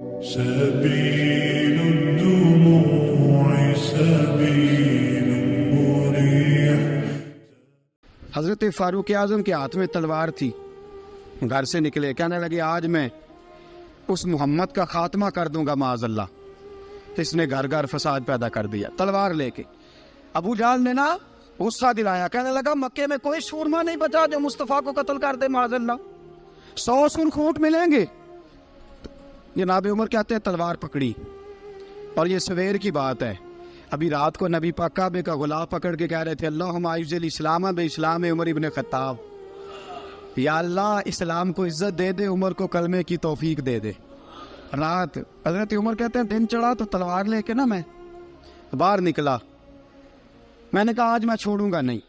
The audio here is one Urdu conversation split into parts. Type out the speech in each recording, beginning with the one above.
سبيل الدموع سبيل مريح. حضرت فاروق اعظم کے ہاتھ میں تلوار تھی. گھر سے نکلے, کہنے لگے آج میں اس محمد کا خاتمہ کر دوں گا معاذ اللہ. اس نے گھر گھر فساد پیدا کر دیا تلوار لے کے. ابو جہل نے نا غصہ دلایا, کہنے لگا مکے میں کوئی سورما نہیں بچا جو مصطفیٰ کو قتل کر دے معاذ اللہ, 100 سن کھوٹ ملیں گے. جناب عمر کہتے ہیں تلوار پکڑی, اور یہ سویر کی بات ہے. ابھی رات کو نبی پاک کعبے کا غلاف پکڑ کے کہہ رہے تھے اللہم اعز الاسلام باسلام عمر ابن خطاب, یا اللہ اسلام کو عزت دے دے, عمر کو کلمے کی توفیق دے دے. رات حضرت عمر کہتے ہیں دن چڑھا تو تلوار لے کے نا میں باہر نکلا. میں نے کہا آج میں چھوڑوں گا نہیں.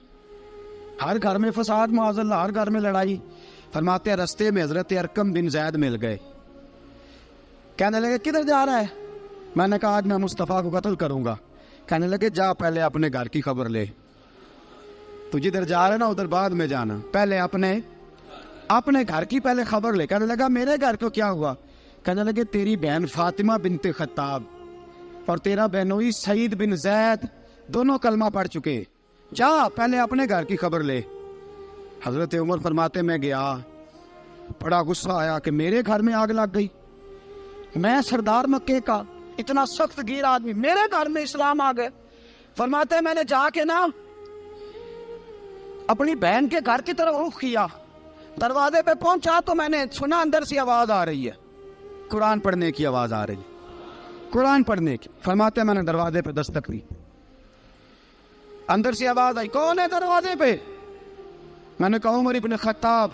ہر گھر میں فساد معاذ اللہ, ہر گھر میں لڑائی. فرماتے ہیں رستے میں حضرت ارقم بن زید مل گئے. کہنے لگے کدھر جا رہا ہے؟ میں نے کہا آج میں مصطفیٰ کو قتل کروں گا. کہنے لگے جا پہلے اپنے گھر کی خبر لے, تو جدھر جا رہے نا ادھر بعد میں جانا, پہلے اپنے گھر کی پہلے خبر لے. کہنے لگا میرے گھر کو کیا ہوا؟ کہنے لگے تیری بہن فاطمہ بنت خطاب اور تیرا بہنوئی سعید بن زید دونوں کلمہ پڑھ چکے, جا پہلے اپنے گھر کی خبر لے. حضرت عمر فرماتے میں گیا, بڑا غصہ آیا کہ میرے گھر میں آگ لگ گئی. میں سردار مکے کا اتنا سخت گیر آدمی, میرے گھر میں اسلام آ گئے. فرماتے میں نے جا کے نا اپنی بہن کے گھر کی طرف رخ کیا. دروازے پہ پہنچا تو میں نے سنا اندر سے آواز آ رہی ہے, قرآن پڑھنے کی آواز آ رہی ہے, قرآن پڑھنے کی. فرماتے میں نے دروازے پہ دستک دی, اندر سے آواز آئی کون ہے دروازے پہ؟ میں نے کہا عمر ابن خطاب.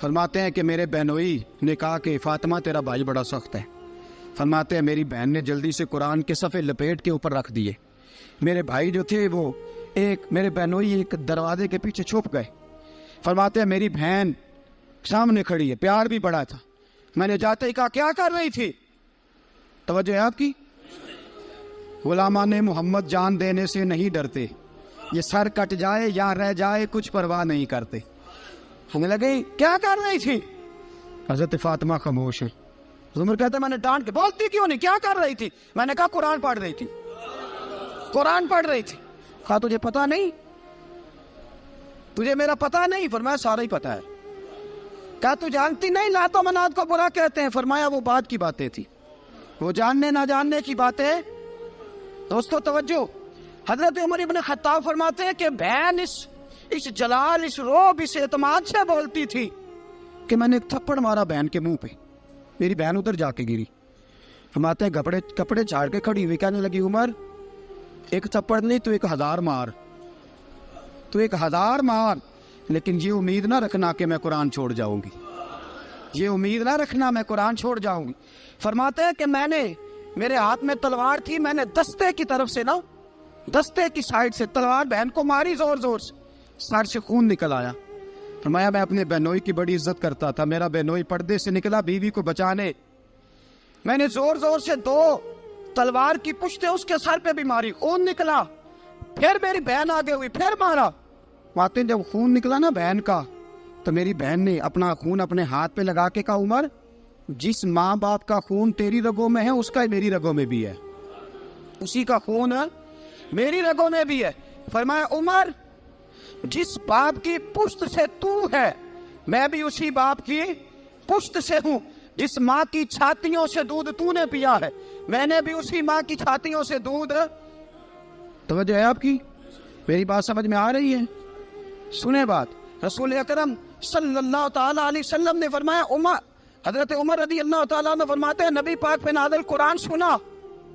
فرماتے ہیں کہ میرے بہنوئی نے کہا کہ فاطمہ تیرا بھائی بڑا سخت ہے. فرماتے ہیں میری بہن نے جلدی سے قرآن کے صفحے لپیٹ کے اوپر رکھ دیے. میرے بھائی جو تھے وہ میرے بہنوئی ایک دروازے کے پیچھے چھپ گئے. فرماتے ہیں میری بہن سامنے کھڑی ہے, پیار بھی بڑا تھا. میں نے جاتے ہی کہا کیا کر رہی تھی؟ توجہ ہے آپ کی؟ غلامان محمد جان دینے سے نہیں ڈرتے, یہ سر کٹ جائے یا رہ جائے کچھ پرواہ نہیں کرتے. ہمیں لگے کیا کر رہی تھی؟ حضرت فاطمہ خاموش ہے. عمر کہتا ہے میں نے ڈانٹ کے, بولتی کیوں نہیں, کیا کر رہی تھی؟ میں نے کہا قرآن پڑھ رہی تھی, قرآن پڑھ رہی تھی. کہا تجھے پتا نہیں, تجھے میرا پتا نہیں؟ فرمایا سارا ہی پتا ہے. کہا تو جانتی نہیں لات و منات کو برا کہتے ہیں؟ فرمایا وہ بات کی باتیں تھی, وہ جاننے نہ جاننے کی باتیں. دوستو توجہ, حضرت عمر ابن خطاب فرماتے ہیں کہ بہن اس جلال, اس روب, اس اعتماد سے بولتی تھی کہ میں نے ایک تھپڑ مارا بہن کے منہ پہ, میری بہن ادھر جا کے گری. فرماتے ہیں کپڑے جھاڑ کے کھڑی ہوئی, کہنے لگی عمر ایک تھپڑ نہیں تو 1000 مار, تو 1000 مار, لیکن یہ امید نہ رکھنا کہ میں قرآن چھوڑ جاؤں گی, یہ امید نہ رکھنا میں قرآن چھوڑ جاؤں گی. فرماتے ہیں کہ میرے ہاتھ میں تلوار تھی, میں نے دستے کی طرف سے نا, دستے کی سائڈ سے تلوار بہن کو ماری زور زور سے, سر سے خون نکل آیا. فرمایا میں اپنے بہنوئی کی بڑی عزت کرتا تھا, میرا بہنوئی پردے سے نکلا بیوی کو بچانے, میں نے زور زور سے 2 تلوار کی پشتیں اس کے سر پہ بھی ماری, خون نکلا. پھر میری بہن آگے ہوئی, پھر مارا. ماتے جب خون نکلا نا بہن کا, تو میری بہن نے اپنا خون اپنے ہاتھ پہ لگا کے کہا عمر جس ماں باپ کا خون تیری رگوں میں ہے اس کا میری رگوں میں بھی ہے, اسی کا خون میری رگوں میں بھی ہے. فرمایا عمر جس باپ کی پشت سے تو ہے میں بھی اسی باپ کی پشت سے ہوں, جس ماں کی چھاتیوں سے دودھ تو نے پیا ہے میں نے بھی اسی ماں کی چھاتیوں سے دودھ. توجہ ہے آپ کی؟ میری بات سمجھ میں آ رہی ہے؟ سنیں بات. رسول اکرم صلی اللہ تعالیٰ علیہ وسلم نے فرمایا, حضرت عمر رضی اللہ تعالیٰ نے فرماتے ہیں نبی پاک پہ نازل قرآن سنا,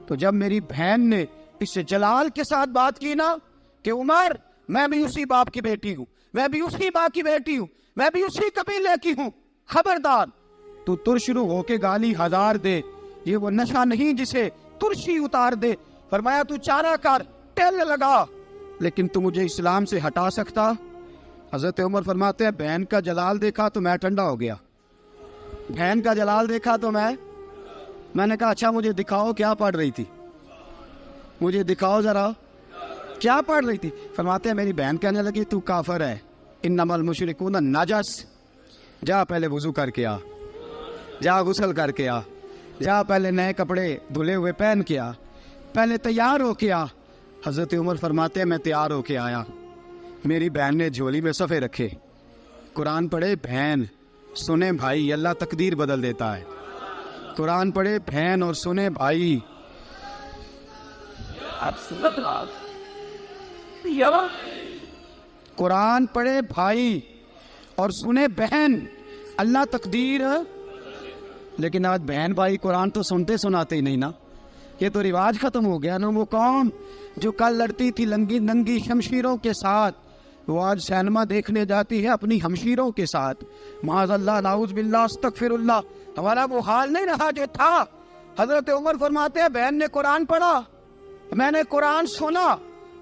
تو جب میری بہن نے اس جلال کے ساتھ بات کی نا کہ عمر میں بھی اسی باپ کی بیٹی ہوں, میں بھی اسی باپ کی بیٹی ہوں, میں بھی اسی قبیلے کی ہوں, خبردار تو ترشرو ہو کے گالی 1000 دے, یہ وہ نشہ نہیں جسے ترشی اتار دے. فرمایا تو چارہ کر, ٹیل لگا, لیکن تو مجھے اسلام سے ہٹا سکتا؟ حضرت عمر فرماتے ہیں بہن کا جلال دیکھا تو میں ٹھنڈا ہو گیا, بہن کا جلال دیکھا تو میں نے کہا اچھا مجھے دکھاؤ کیا پڑھ رہی تھی, مجھے دکھاؤ ذرا کیا پڑھ رہی تھی. فرماتے ہیں میری بہن کہنے لگی تو کافر ہے, انما المشرکون نجس, جا پہلے وضو کر کے آ, جا غسل کر کے آ. جا پہلے نئے کپڑے دھلے ہوئے پہن کے آ, پہلے تیار ہو کے آ. حضرت عمر فرماتے ہیں میں تیار ہو کے آیا, میری بہن نے جھولی میں صفحے رکھے, قرآن پڑھے بہن, سنے بھائی, اللہ تقدیر بدل دیتا ہے. قرآن پڑھے بہن اور سنے بھائی. قرآن پڑھے بھائی اور سنے بہن, اللہ تقدیر. لیکن آج بہن بھائی قرآن تو سنتے سناتے ہی نہیں نا, یہ تو رواج ختم ہو گیا نا. وہ قوم جو کل لڑتی تھی ننگی شمشیروں کے ساتھ, وہ آج سینما دیکھنے جاتی ہے اپنی ہمشیروں کے ساتھ. معاذ اللہ, نعوذ باللہ, استغفر اللہ. ہمارا وہ حال نہیں رہا جو تھا. حضرت عمر فرماتے ہیں بہن نے قرآن پڑھا, میں نے قرآن سنا,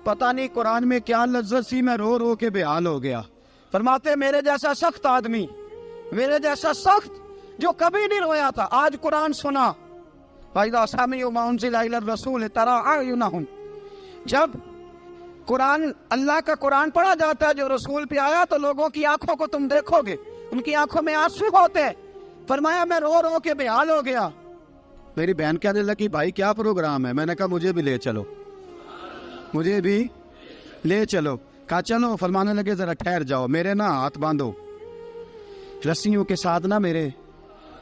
پتہ نہیں قرآن میں کیا لذت سی, میں رو رو کے بے حال ہو گیا. فرماتے ہیں میرے جیسا سخت آدمی, میرے جیسا سخت جو کبھی نہیں رویا تھا, آج قرآن سنا. فَإِذَا سَمِعُوا مَا أُنزِلَ إِلَى الرَّسُولِ تَرَىٰ أَعْيُنَهُمْ, جب قرآن, اللہ کا قرآن پڑھا جاتا ہے جو رسول پہ آیا, تو لوگوں کی آنکھوں کو تم دیکھو گے, ان کی آنکھوں میں آنسو ہوتے ہیں. فرمایا میں رو رو کے بے حال ہو گیا. میری بہن کہنے لگی بھائی کیا پروگرام ہے؟ میں نے کہا مجھے بھی لے چلو, مجھے بھی لے چلو. کہا چلو. فرمانے لگے ذرا ٹھہر جاؤ, میرے نا ہاتھ باندھو, رسیوں کے ساتھ نا میرے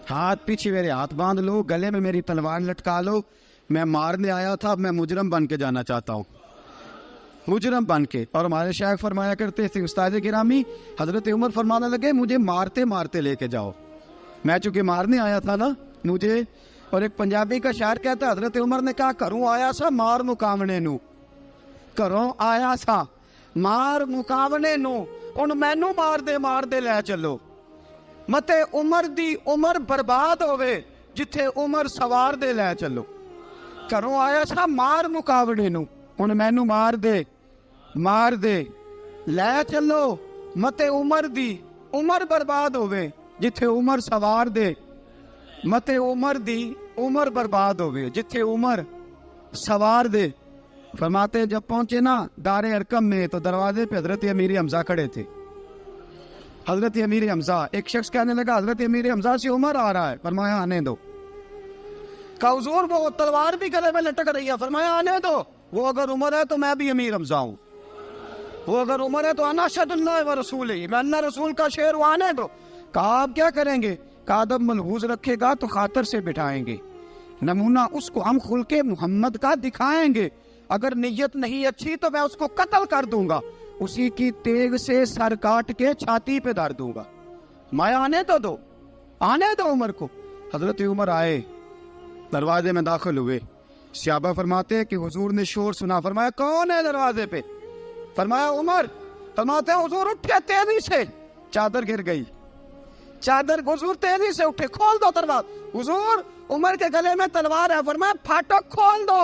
ہاتھ, پیچھے میرے ہاتھ باندھ لو, گلے میں میری تلوار لٹکا لو. میں مارنے آیا تھا, اب میں مجرم بن کے جانا چاہتا ہوں, مجرم بن کے. اور ہمارے شیخ فرمایا کرتے تھے استاد گرامی, حضرت عمر فرمانے لگے مجھے مارتے مارتے لے کے جاؤ, میں چونکہ مارنے آیا تھا نا مجھے. اور ایک پنجابی کا شاعر کہتا ہے حضرت عمر نے کہا کروں آیا سا مار مکاونے نو, کروں آیا سا مار مکاونے نو, ان مینو مار دے لے چلو. متے عمر دی عمر برباد ہوئے, جتھے عمر سوار دے لے چلو. کروں آیا سا مار مکاونے نو, ان مینو مار دے لے چلو. متے عمر دی عمر برباد ہوئے, جتھے عمر سوار دے. متے عمر دی عمر برباد ہوئے, جتھے عمر سوار دے. فرماتے جب پہنچے نا دار ارقم میں, تو دروازے پہ حضرت امیر حمزہ کھڑے تھے. حضرت امیر حمزہ, ایک شخص کہنے لگا حضرت امیر حمزہ سے عمر آ رہا ہے. فرمایا آنے دو. کہا حضور وہ تلوار بھی گلے میں لٹک رہی ہے. فرمایا آنے دو, وہ اگر عمر ہے تو میں بھی امیر حمزہ ہوں, وہ اگر عمر ہے تو انا اشہد اللہ و رسولہ, میں اللہ رسول کا شعر ہوں, آنے دو. کہا آپ کیا کریں گے؟ کہا ادب ملحوظ رکھے گا تو خاطر سے بٹھائیں گے, نمونہ اس کو ہم خلق محمد کا دکھائیں گے, اگر نیت نہیں اچھی تو میں اس کو قتل کر دوں گا, اسی کی تیغ سے سر کاٹ کے چھاتی پہ دھر دوں گا. میں آنے تو دو, آنے دو عمر کو. حضرت عمر آئے, دروازے میں داخل ہوئے. صحابہ فرماتے ہیں کہ حضور نے شور سنا. فرمایا کون ہے دروازے پہ؟ فرمایا عمر. فرماتے ہیں حضور اٹھے تیزی سے, چادر گر گئی, چادر. حضور تیزی سے اٹھے, کھول دو دروازہ. حضور عمر کے گلے میں تلوار ہے. فرمایا پھاٹک کھول دو.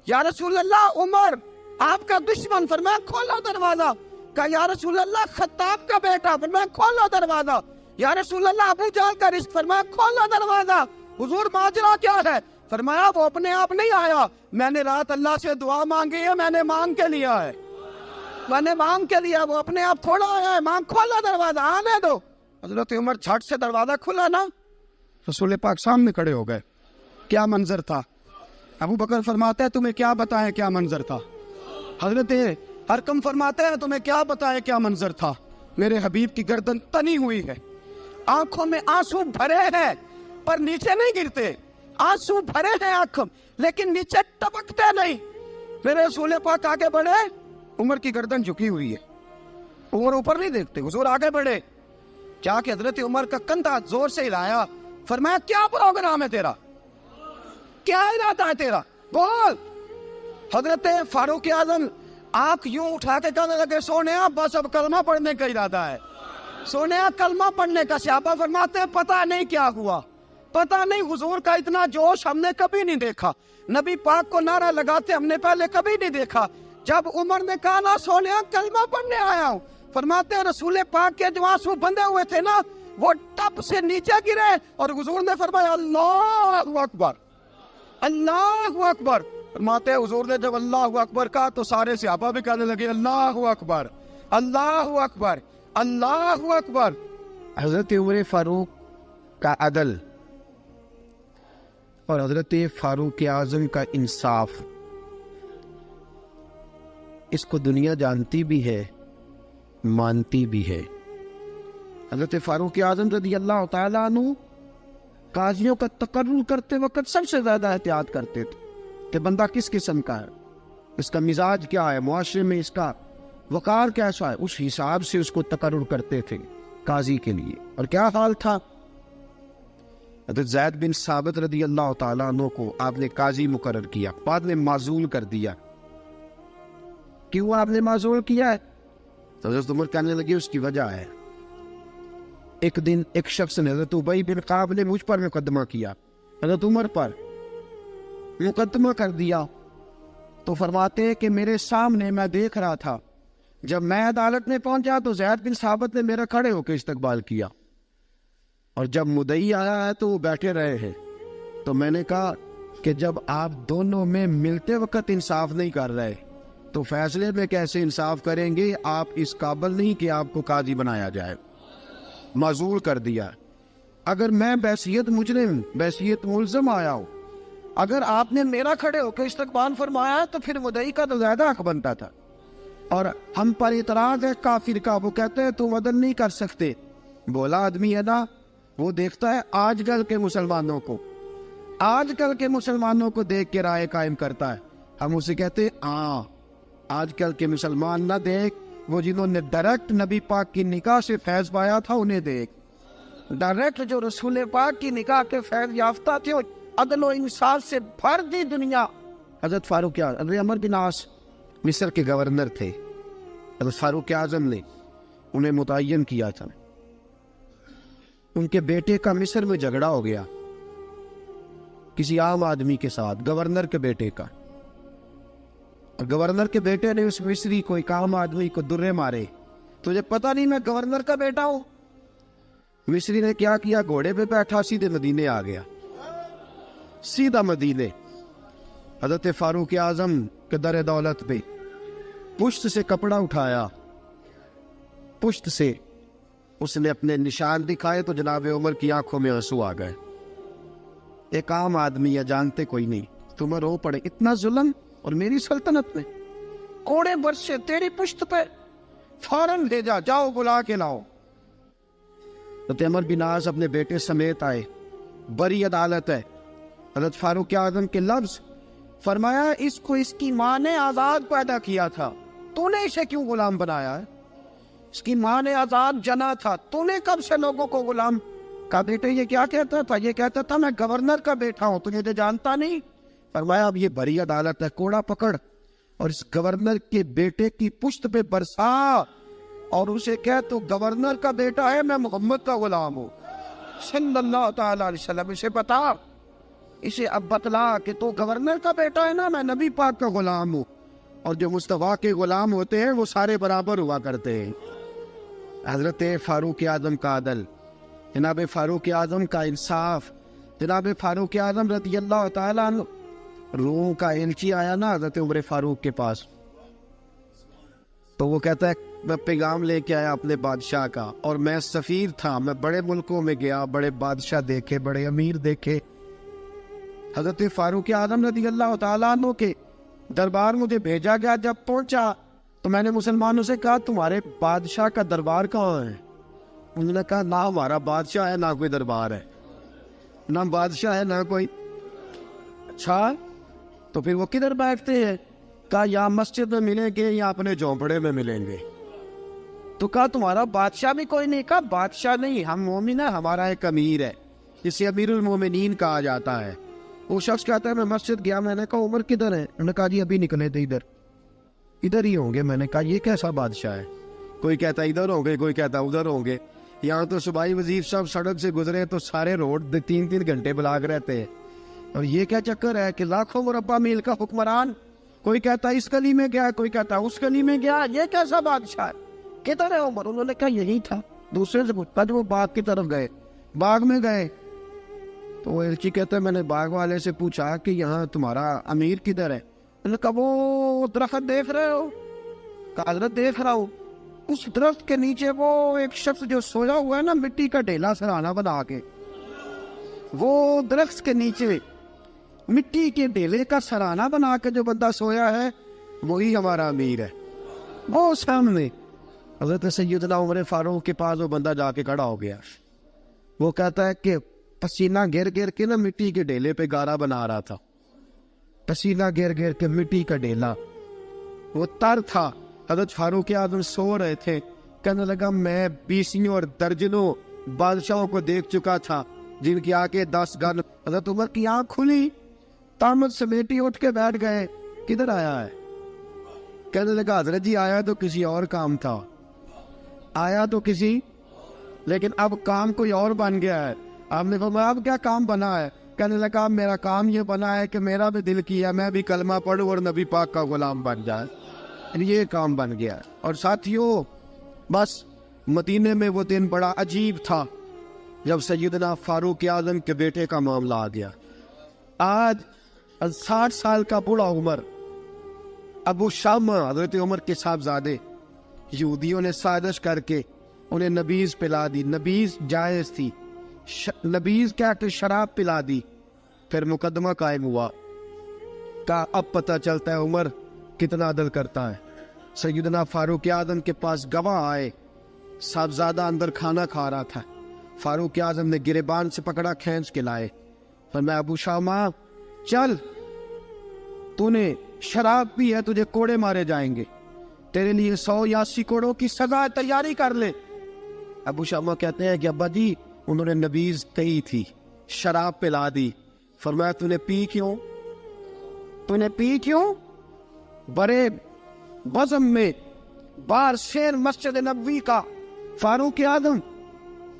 یا رسول اللہ عمر آپ کا دشمن. فرمایا کھولو دروازہ. کہا یا رسول اللہ خطاب کا بیٹا. فرمایا کھولو دروازہ. یا رسول اللہ ابو جہل کا رشت. فرمایا کھولو دروازہ. حضور ماجرا کیا ہے؟ فرمایا وہ اپنے آپ نہیں آیا, میں نے رات اللہ سے دعا مانگی ہے, میں نے مانگ کے لیا ہے, میں نے مانگ کے لیا, وہ اپنے آپ تھوڑا آیا ہے. مانگ, کھولا دروازہ, آنے دو. حضرت عمر جھٹ سے دروازہ کھلا نا, رسول پاک سامنے کھڑے ہو گئے. کیا منظر تھا. ابو بکر فرماتا ہے تمہیں کیا بتائیں کیا منظر تھا. حضرت ارقم فرماتے ہیں تمہیں کیا بتائیں کیا منظر تھا. میرے حبیب کی گردن تنی ہوئی ہے, آنکھوں میں آنسو بھرے ہیں پر نیچے نہیں گرتے, آنسو بھرے ہیں آنکھوں لیکن نیچے ٹپکتے نہیں. میرے رسول پاک آگے بڑھے, عمر کی گردن جھکی ہوئی ہے, عمر اوپر نہیں دیکھتے. حضور آگے بڑھے, جا کے حضرت عمر کا کندھا زور سے ہلایا. فرمایا کیا پروگرام ہے تیرا, کیا ارادہ ہے تیرا, بول. حضرت فاروق اعظم آنکھ یوں اٹھا کے کہنے لگے سونیا بس اب کلمہ پڑھنے کا ارادہ ہے, سونیا کلمہ پڑھنے کا. صحابہ فرماتے ہیں پتہ نہیں کیا ہوا, پتہ نہیں, حضور کا اتنا جوش ہم نے کبھی نہیں دیکھا, نبی پاک کو نعرہ لگاتے ہم نے پہلے کبھی نہیں دیکھا. جب عمر نے کہا نا سونیا کلمہ پڑھنے آیا ہوں, فرماتے ہیں رسول پاک کے جو آنسو بندے ہوئے تھے نا وہ ٹپ سے نیچے گرے, اور حضور نے فرمایا اللہ اکبر, اللہ اکبر. فرماتے ہیں حضور نے جب اللہ اکبر کہا تو سارے صحابہ بھی کہنے لگے اللہ اکبر, اللہ اکبر, اللہ اکبر. حضرت عمر فاروق کا عدل, اور حضرت فاروق اعظم کا انصاف، اس کو دنیا جانتی بھی ہے، مانتی بھی ہے۔ حضرت فاروق اعظم رضی اللہ تعالیٰ عنہ قاضیوں کا تقرر کرتے وقت سب سے زیادہ احتیاط کرتے تھے کہ بندہ کس قسم کا ہے، اس کا مزاج کیا ہے، معاشرے میں اس کا وقار کیسا ہے، اس حساب سے اس کو تقرر کرتے تھے قاضی کے لیے۔ اور کیا حال تھا، حضرت زید بن ثابت رضی اللہ تعالیٰ عنہ کو آپ نے قاضی مقرر کیا، بعد میں معزول کر دیا۔ کیوں آپ نے معزول کیا ہے؟ تو حضرت عمر کہنے لگے اس کی وجہ ہے، ایک دن ایک شخص نے، حضرت ابی بن کعب نے مجھ پر مقدمہ کیا، حضرت عمر پر مقدمہ کر دیا، تو فرماتے ہیں کہ میرے سامنے میں دیکھ رہا تھا، جب میں عدالت میں پہنچا تو زید بن ثابت نے میرا کھڑے ہو کے استقبال کیا، اور جب مدعی آیا ہے تو وہ بیٹھے رہے ہیں۔ تو میں نے کہا کہ جب آپ دونوں میں ملتے وقت انصاف نہیں کر رہے تو فیصلے میں کیسے انصاف کریں گے؟ آپ اس قابل نہیں کہ آپ کو قاضی بنایا جائے، معزول کر دیا۔ اگر میں بحیثیت مجرم، بحیثیت ملزم آیا ہوں، اگر آپ نے میرا کھڑے ہو کے استقبال فرمایا تو پھر مدعی کا تو زیادہ حق بنتا تھا۔ اور ہم پر اعتراض ہے کافر کا، وہ کہتے ہیں تم عدل نہیں کر سکتے۔ بولا آدمی ہے نا، وہ دیکھتا ہے آج کل کے مسلمانوں کو، آج کل کے مسلمانوں کو دیکھ کے رائے قائم کرتا ہے۔ ہم اسے کہتے ہیں ہاں آج کل کے مسلمان نہ دیکھ، وہ جنہوں نے ڈائریکٹ نبی پاک کی نکاح سے فیض پایا تھا انہیں دیکھ، ڈائریکٹ جو رسول پاک کی نکاح کے فیض یافتہ تھے، عدل و انصاف سے بھر دی دنیا۔ حضرت فاروق اعظم، حضرت عمرو بن عاص مصر کے گورنر تھے، حضرت فاروق اعظم نے انہیں متعین کیا تھا۔ ان کے بیٹے کا مصر میں جھگڑا ہو گیا کسی عام آدمی کے ساتھ، گورنر کے بیٹے کا، اور گورنر کے بیٹے نے اس مصری کو، ایک عام آدمی کو درے مارے۔ تجھے پتہ نہیں میں گورنر کا بیٹا ہوں؟ مصری نے کیا کیا، گھوڑے پہ بیٹھا سیدھے مدینے آ گیا، سیدھا مدینے۔ حضرت فاروق اعظم کے در دولت پہ پشت سے کپڑا اٹھایا، پشت سے اس نے اپنے نشان دکھائے تو جناب عمر کی آنکھوں میں آنسو آ گئے۔ ایک عام آدمی ہے، جانتے کوئی نہیں، تمہیں رو پڑے، اتنا ظلم، اور میری سلطنت میں کوڑے برسے تیری پشت پہ، فوراً بھیجا، جاؤ بلا کے لاؤ۔ حضرت عمر بن عاص اپنے بیٹے سمیت آئے، بڑی عدالت ہے، حضرت فاروق اعظم کے لفظ، فرمایا اس کو اس کی ماں نے آزاد پیدا کیا تھا، تو نے اسے کیوں غلام بنایا ہے؟ اس کی ماں نے آزاد جنا تھا، تو نے کب سے لوگوں کو غلام؟ کہا بیٹے یہ کیا کہتا تھا؟ یہ کہتا تھا میں گورنر کا بیٹا ہوں، تجھے تو جانتا نہیں۔ فرمایا اب یہ بڑی عدالت ہے، کوڑا پکڑ اور اس گورنر کے بیٹے کی پشت پہ برسا، اور اسے کہہ تو گورنر کا بیٹا ہے، میں محمد کا غلام ہوں صلی اللہ تعالی علیہ وسلم۔ اسے بتا، اسے اب بتلا کہ تو گورنر کا بیٹا ہے نا، میں نبی پاک کا غلام ہوں، اور جو مصطفیٰ کے غلام ہوتے ہیں وہ سارے برابر ہوا کرتے ہیں۔ حضرت فاروق اعظم کا عدل، جناب فاروق اعظم کا انصاف، جناب فاروق اعظم رضی اللہ تعالیٰ عنہ۔ روم کا ایلچی آیا نا حضرت عمر فاروق کے پاس، تو وہ کہتا ہے میں پیغام لے کے آیا اپنے بادشاہ کا، اور میں سفیر تھا، میں بڑے ملکوں میں گیا، بڑے بادشاہ دیکھے، بڑے امیر دیکھے۔ حضرت فاروق اعظم رضی اللہ تعالیٰ عنہ کے دربار مجھے بھیجا گیا، جب پہنچا تو میں نے مسلمانوں سے کہا تمہارے بادشاہ کا دربار کہاں ہے؟ انہوں نے کہا نہ ہمارا بادشاہ ہے نہ کوئی دربار ہے، نہ بادشاہ ہے نہ کوئی۔ اچھا تو پھر وہ کدھر بیٹھتے ہیں؟ کہا یا مسجد میں ملیں گے یا اپنے جھونپڑے میں ملیں گے۔ تو کہا تمہارا بادشاہ بھی کوئی نہیں؟ کہا بادشاہ نہیں، ہم مومن ہیں، ہمارا ایک امیر ہے جسے امیر المومنین کہا جاتا ہے۔ وہ شخص کہتا ہے میں مسجد گیا، میں نے کہا عمر کدھر ہے؟ انہوں نے کہا جی ابھی نکلے تھے، ادھر ہی ہوں گے۔ میں نے کہا یہ کیسا بادشاہ ہے؟ کوئی کہتا ادھر ہوں گے، کوئی کہتا ادھر ہوں گے۔ یہاں تو صوبائی وزیر صاحب سڑک سے گزرے تو سارے روڈ 3 گھنٹے بلاک رہتے ہیں، اور یہ کیا چکر ہے کہ لاکھوں مربع میل کا حکمران، کوئی کہتا اس گلی میں گیا، کوئی کہتا اس گلی میں گیا، یہ کیسا بادشاہ ہے؟ کدھر ہے عمر؟ انہوں نے کہا یہی تھا۔ دوسرے سے پوچھتا جو وہ باغ کی طرف گئے، باغ میں گئے تو وہ ایلچی کہتا ہے میں نے باغ والے سے پوچھا کہ یہاں تمہارا امیر کدھر ہے؟ انہوں نے کہا وہ درخت دیکھ رہے ہو؟ کہا حضرت دیکھ رہا ہوں۔ اس درخت کے نیچے وہ ایک شخص جو سویا ہوا ہے نا، مٹی کا ڈھیلا سرہانا بنا کے، وہ درخت کے نیچے مٹی کے ڈھیلے کا سرانہ بنا کے جو بندہ سویا ہے وہی ہمارا امیر ہے. وہ سامنے حضرت سیدنا عمر فاروق کے پاس وہ بندہ جا کے کھڑا ہو گیا. وہ کہتا ہے کہ پسینہ گر گر کے نا مٹی کے ڈھیلے پہ گارا بنا رہا تھا. پسینہ گر گر کے مٹی کا ڈھیلا وہ تر تھا. حضرت فاروق اعظم سو رہے تھے. کہنے لگا میں 20 اور درجنوں بادشاہوں کو دیکھ چکا تھا جن کی آنکھیں 10 گن. حضرت عمر کی آنکھ کھلی, تامت سمیٹی اٹھ کے بیٹھ گئے. کدھر آیا ہے؟ کہنے لگا حضرت جی آیا تو کسی اور کام تھا, آیا تو کسی, لیکن اب کام کوئی اور بن گیا ہے. آپ نے فرمایا اب کیا کام بنا ہے؟ کہنے لگا میرا کام یہ بنا ہے کہ میرا بھی دل کیا میں بھی کلمہ پڑھوں اور نبی پاک کا غلام بن جائے. یہ کام بن گیا. اور ساتھیوں بس مدینے میں وہ دن بڑا عجیب تھا جب سیدنا فاروق اعظم کے بیٹے کا معاملہ آ گیا. آج 60 سال کا بوڑھا عمر, ابو شامہ حضرت عمر کے صاحبزادے, یہودیوں نے سازش کر کے انہیں نبیذ پلا دی. نبیذ جائز تھی, نبیذ کیا کہ شراب پلا دی. پھر مقدمہ قائم ہوا. کا اب پتہ چلتا ہے عمر کتنا عدل کرتا ہے. سیدنا فاروق اعظم کے پاس گواہ آئے, صاحبزادہ اندر کھانا کھا رہا تھا. فاروق اعظم نے گریبان سے پکڑا, کھینچ کے لائے. فرمایا ابو شامہ چل, تو نے شراب پی ہے, تجھے کوڑے مارے جائیں گے, تیرے لیے 100 یا 80 کوڑوں کی سزا تیاری کر لے. ابو شامہ کہتے ہیں کہ ابا جی انہوں نے نبیذ کہی تھی, شراب پلا دی. فرمایا تو نے پی کیوں؟ تو نے پی کیوں؟ بڑے بزم میں بار شیر مسجد نبوی کا فاروق اعظم.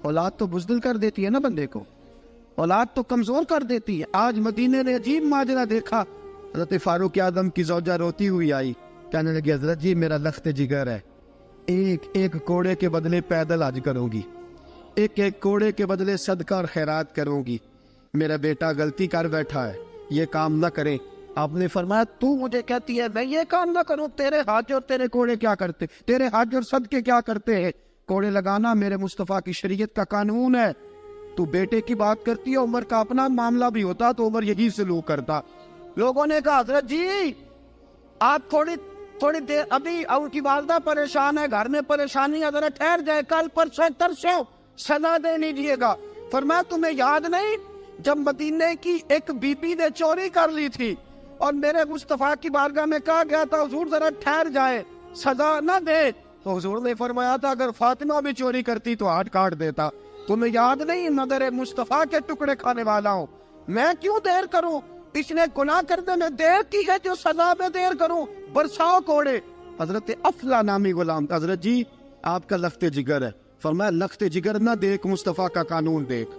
اولاد تو بزدل کر دیتی ہے نا بندے کو, اولاد تو کمزور کر دیتی ہے. آج مدینے نے عجیب ماجرا دیکھا. حضرت فاروق اعظم کی زوجہ روتی ہوئی آئی, کہنے لگی حضرت جی میرا لخت جگر ہے, ایک کوڑے کے بدلے پیدل حج کروں گی, ایک کوڑے کے بدلے صدقہ اور خیرات کروں گی. میرا بیٹا غلطی کر بیٹھا ہے, یہ کام نہ کرے. آپ نے فرمایا تو مجھے کہتی ہے میں یہ کام نہ کروں؟ تیرے حج اور تیرے کوڑے کیا کرتے, تیرے حج اور صدقے کیا کرتے ہیں؟ کوڑے لگانا میرے مصطفیٰ کی شریعت کا قانون ہے. تو بیٹے کی بات کرتی ہے, عمر کا اپنا معاملہ بھی ہوتا تو عمر یہی سلوک کرتا. لوگوں نے کہا حضرت جی آپ تھوڑی دیر, ابھی ان کی والدہ پریشان ہے, گھر میں پریشانی ہے, ذرا ٹھہر جائے, کل پرسوں ترسوں سزا دے لیجیے گا. فرمایا تمہیں یاد نہیں جب مدینے کی ایک بی بی نے چوری کر لی تھی اور میرے مصطفیٰ کی بارگاہ میں کہا گیا تھا حضور ذرا ٹھہر جائے, سزا نہ دے, تو حضور نے فرمایا تھا اگر فاطمہ بھی چوری کرتی تو ہاتھ کاٹ دیتا. تمہیں یاد نہیں مگر مصطفیٰ کے ٹکڑے کھانے والا ہوں, میں کیوں دیر کروں؟ اس نے گناہ کرنے میں دیر کی ہے جو سزا میں دیر کروں, برساؤ کوڑے. حضرت افلا نامی غلام, حضرت جی آپ کا لخت جگر ہے. فرمایا لخت جگر نہ دیکھ, مصطفیٰ کا قانون دیکھ.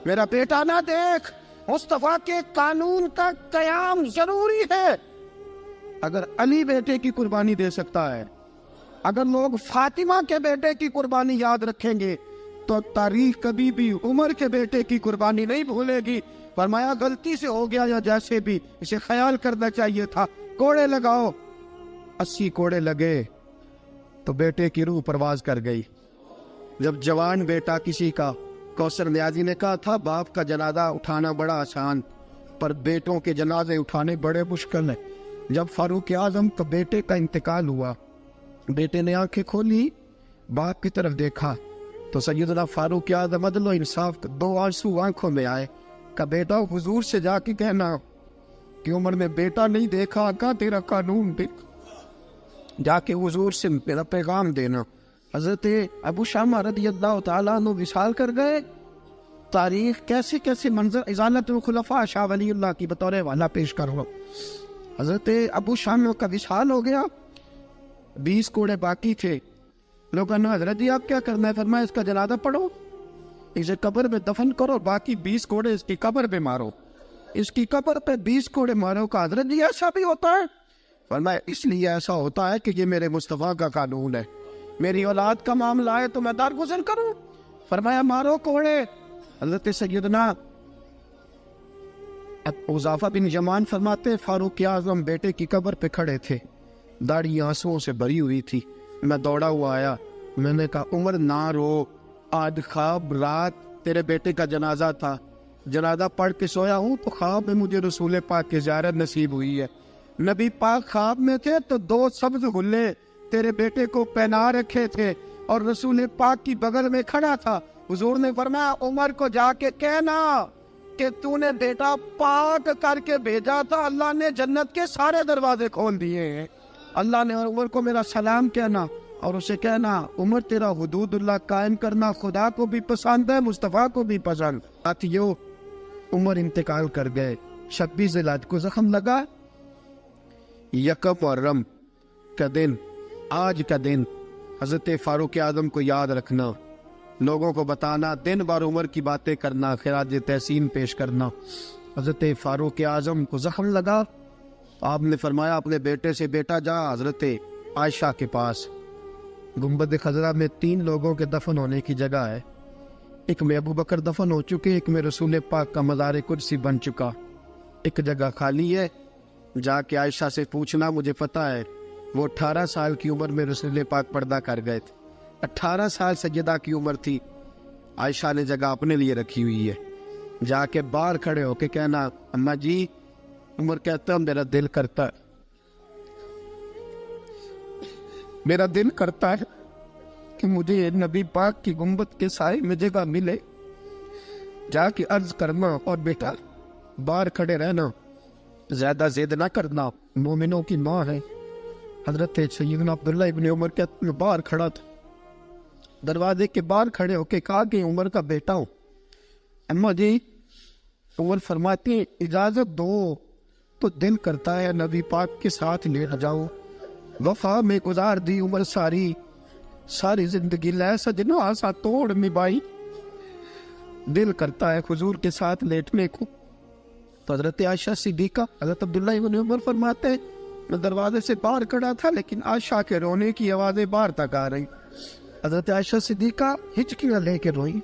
میرا بیٹا نہ دیکھ, مصطفیٰ کے قانون کا قیام ضروری ہے. اگر علی بیٹے کی قربانی دے سکتا ہے, اگر لوگ فاطمہ کے بیٹے کی قربانی یاد رکھیں گے تو تاریخ کبھی بھی عمر کے بیٹے کی قربانی نہیں بھولے گی. فرمایا غلطی سے ہو گیا یا جیسے بھی, اسے خیال کرنا چاہیے تھا. کوڑے لگاؤ. 80 کوڑے لگے تو بیٹے کی روح پرواز کر گئی. جب جوان بیٹا کسی کا, کوثر نیازی نے کہا تھا باپ کا جنازہ اٹھانا بڑا آسان پر بیٹوں کے جنازے اٹھانے بڑے مشکل ہیں. جب فاروق اعظم کا بیٹے کا انتقال ہوا, بیٹے نے آنکھیں کھولی, باپ کی طرف دیکھا تو سیدنا فاروق اعظم عدل و انصاف 2 آنسو آنکھوں میں آئے. کہ بیٹا حضور سے جا کے کہنا کہ عمر نے بیٹا نہیں دیکھا, آقا تیرا قانون دیکھ, جا کے حضور سے میرا پیغام دینا. حضرت ابو شامہ رضی اللہ تعالیٰ عنہ وصال کر گئے. تاریخ کیسے کیسے منظر ازالت الخلفاء شاہ ولی اللہ کی بطور والا پیش کرو. حضرت ابو شامہ کا وصال ہو گیا, 20 کوڑے باقی تھے. لوگوں نے حضرت جی آپ کیا کرنا ہے؟ فرمایا اس کا جنازہ پڑھو, اسے قبر میں دفن کرو, باقی 20 کوڑے اس کی قبر پہ مارو, اس کی قبر پہ 20 کوڑے مارو. کا حضرت جی ایسا بھی ہوتا ہے؟ فرمایا اس لیے ایسا ہوتا ہے کہ یہ میرے مصطفیٰ کا قانون ہے, میری اولاد کا معاملہ ہے تو میں درگزر کروں. فرمایا مارو کوڑے. حضرت سیدنا حذیفہ بن یمان فرماتے فاروق اعظم بیٹے کی قبر پہ کھڑے تھے, داڑھی آنسوؤں سے بھری ہوئی تھی. میں دوڑا ہوا آیا, میں نے کہا عمر نہ رو, آج خواب رات تیرے بیٹے کا جنازہ تھا, جنازہ پڑھ کے سویا ہوں تو خواب میں مجھے رسول پاک کی زیارت نصیب ہوئی ہے. نبی پاک خواب میں تھے تو 2 سبز غلے تیرے بیٹے کو پہنا رکھے تھے اور رسول پاک کی بغل میں کھڑا تھا. حضور نے فرمایا عمر کو جا کے کہنا کہ تو نے بیٹا پاک کر کے بھیجا تھا, اللہ نے جنت کے سارے دروازے کھول دیے ہیں. اللہ نے عمر کو میرا سلام کہنا اور اسے کہنا عمر تیرا حدود اللہ قائم کرنا خدا کو بھی پسند ہے, مصطفیٰ کو بھی پسند. ساتھیو عمر انتقال کر گئے. 26 ذی الحج کو زخم لگا. یکم محرم کا دن, آج کا دن حضرت فاروق اعظم کو یاد رکھنا, لوگوں کو بتانا, دن بار عمر کی باتیں کرنا, خراج تحسین پیش کرنا. حضرت فاروق اعظم کو زخم لگا. آپ نے فرمایا اپنے بیٹے سے بیٹا جا حضرت عائشہ کے پاس. گنبد خضرا میں 3 لوگوں کے دفن ہونے کی جگہ ہے. ایک میں ابو بکر دفن ہو چکے, ایک میں رسول پاک کا مزار قدسی بن چکا, ایک جگہ خالی ہے. جا کے عائشہ سے پوچھنا, مجھے پتہ ہے وہ 18 سال کی عمر میں رسول پاک پردہ کر گئے تھے. 18 سال سیدہ کی عمر تھی. عائشہ نے جگہ اپنے لیے رکھی ہوئی ہے. جا کے باہر کھڑے ہو کے کہنا اماں جی, عمر کہتا میرا دل کرتا ہے, میرا دل کرتا ہے کہ مجھے نبی پاک کی گنبد کے سائے میں جگہ ملے. جا کے عرض کرنا اور بیٹا باہر کھڑے رہنا, زیادہ زید نہ کرنا, مومنوں کی ماں ہے. حضرت سیدنا عبداللہ ابن عمر کہتے ہیں باہر کھڑا تھا, دروازے کے باہر کھڑے ہو کے کہا کہ عمر کا بیٹا ہوں. اماں جی, عمر فرماتے ہیں اجازت دو تو دل کرتا ہے نبی پاک کے ساتھ لیٹ جاؤں. وفا میں گزار دی عمر ساری, ساری زندگی لے سجنا آسا توڑ نبھائی, دل کرتا ہے حضور کے ساتھ لیٹنے کو. تو حضرت عائشہ صدیقہ, حضرت عبداللہ ابن عمر فرماتے ہیں میں دروازے سے باہر کھڑا تھا لیکن عائشہ کے رونے کی آوازیں باہر تک آ رہی. حضرت عائشہ صدیقہ ہچکیاں لے کے روئی.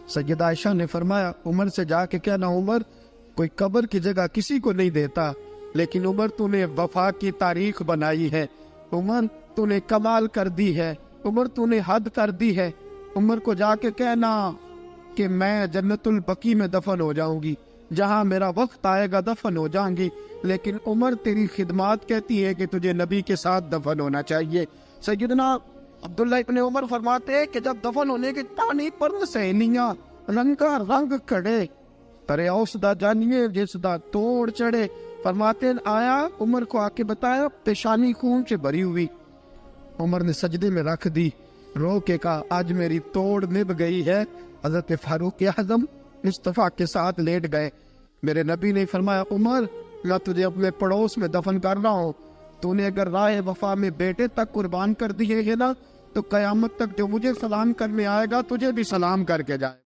سیدہ عائشہ نے فرمایا عمر سے جا کے کہنا عمر کوئی قبر کی جگہ کسی کو نہیں دیتا, لیکن عمر تو نے وفا کی تاریخ بنائی ہے, عمر تو نے کمال کر دی ہے, عمر تو نے حد کر دی ہے. عمر کو جا کے کہنا کہ میں جنت البقیع میں دفن ہو جاؤں گی, جہاں میرا وقت آئے گا دفن ہو جاؤں گی, لیکن عمر تیری خدمات کہتی ہے کہ تجھے نبی کے ساتھ دفن ہونا چاہیے. سیدنا عبداللہ ابن عمر فرماتے ہیں کہ جب دفن ہونے کے پانی پر سہیلیاں رنگا رنگ کھڑے, ترے اوسدا جانیے جس دا توڑ چڑھے. فرماتے ہیں آیا عمر کو آ کے بتایا پیشانی خون سے بھری ہوئی. عمر نے سجدے میں رکھ دی, رو کے کہا آج میری توڑ نبھ گئی ہے. حضرت فاروق اعظم مصطفیٰ کے ساتھ لیٹ گئے. میرے نبی نے فرمایا عمر میں تجھے اپنے پڑوس میں دفن کر رہا ہوں, تو نے اگر راہ وفا میں بیٹے تک قربان کر دیے ہے نا تو قیامت تک جو مجھے سلام کرنے آئے گا تجھے بھی سلام کر کے جائے.